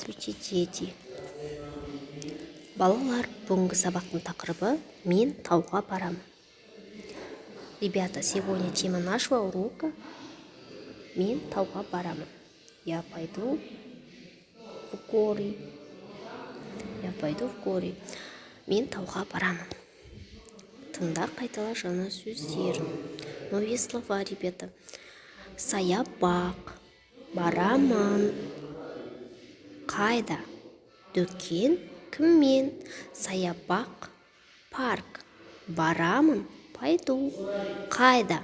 Здравствуйте, дети! Балалар, бүгінгі сабақтың тақырыбы «Мен тауға барамын». Ребята, сегодня тема нашего урока «Мен тауға барамын». Я пойду в горы. Я пойду в горы. Мен тауға барамын. Тыңда, қайтала жаңа сөздер. Новые слова, ребята. Саябақ, барамын. Қайда? Дүкен, кіммен? Саябақ, парк. Барамын, пойду. Қайда?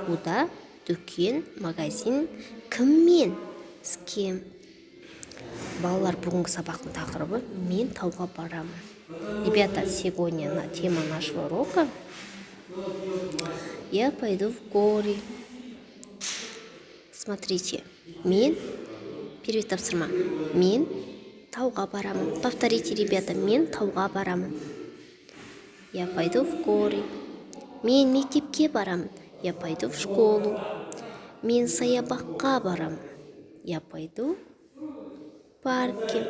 Куда? Дүкен, магазин. Кіммен? С кем? Балалар, бүгінгі сабақтың тақырыбы «Мен тауға барамын». Ребята, сегодня тема нашего урока «Я пойду в горы». Смотрите, мен, первый тапсырма, мен тауға барамын. Повторите, ребята, мен тауға барамын. Я пойду в горы. Мен мектепке барамын. Я пойду в школу. Мен саябаққа барамын. Я пойду в парке.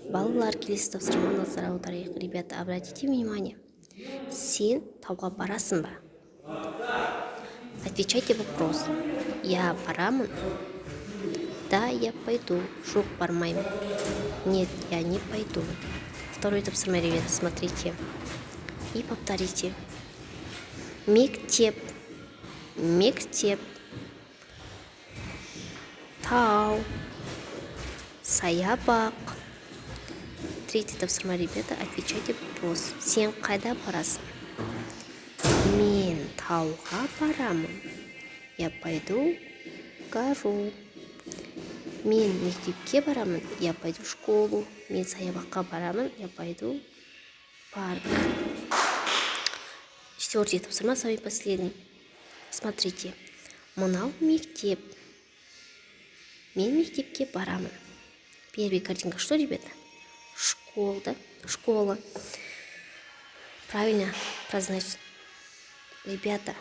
Балалар, келесі тапсырманы назар аударайық. Ребята, обратите внимание. Сен тауға барасың ба? Отвечайте вопрос. Я барамын. Да, я пойду. Жоқ, бармаймын. Нет, я не пойду. Второй тапсырма, ребята, смотрите. И повторите. Мектеп. Мектеп. Тау. Саябақ. Третий тапсырма, ребята, отвечайте вопрос. Сен қайда барасың? Мен тауға барамын. Я пойду в гору. Мен мектепке барамын. Я пойду в школу. Мен саябаққа барамын. Я пойду в парк. Четвертый тапсырма, самый последний. Смотрите. Мынау мектеп. Мен мектепке барамын. Первая картинка. Что, ребята? Школа, да? Школа. Правильно произносите. Ребята,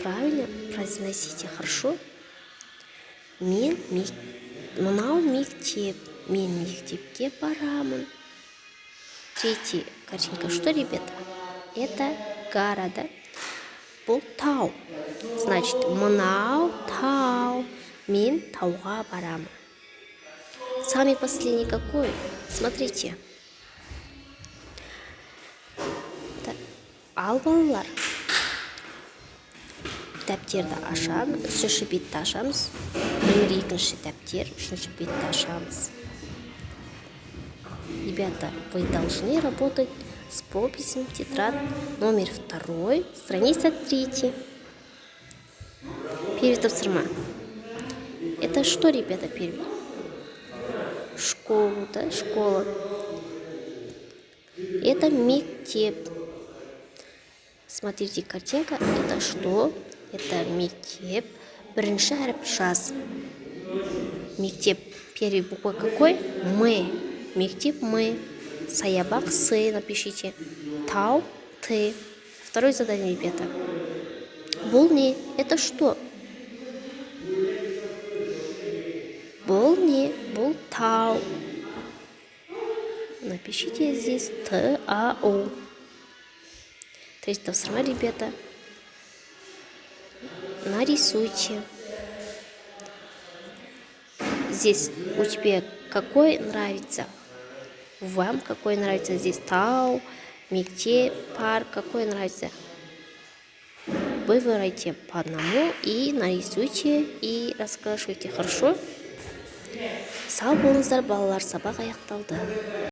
правильно произносите, хорошо? Мынау мектеп. Мен мектепке барамын. Третья картинка. Что, ребята? Это гора, да? Бұл тау. Значит, мынау тау. Мен тауға барамын. Самый последний какой? Смотрите. Ал балалар. Дәптерді ашамыз. Үшінші бетті ашамыз. Номер екінші дәптер. Үшінші бетті ашамыз. Ребята, вы должны работать с прописью тетрадь номер 2, страница 3. Первый тапсырма. Это что, ребята, первый? Школа, да? Школа. Это мектеп. Смотрите, картинка. Это что? Это мектеп. Бірінші әріп жаз. Мектеп. Первый буква какой? Мы. Мектеп мы. Саябақ сы. Напишите. Тау ты. Второе задание, ребята. Бұл не? Это что? Бұл не? Бұл тау. Напишите здесь Т-А-У. Третий тапсырма, ребята. Нарисуйте. Здесь у тебя какой нравится? Вам какой нравится? Здесь тау, мектеп, парк. Какой нравится? Вы выбирайте по одному и нарисуйте и раскрашивайте. Хорошо? Сау болыңыздар, балалар, сабақ аяқталды.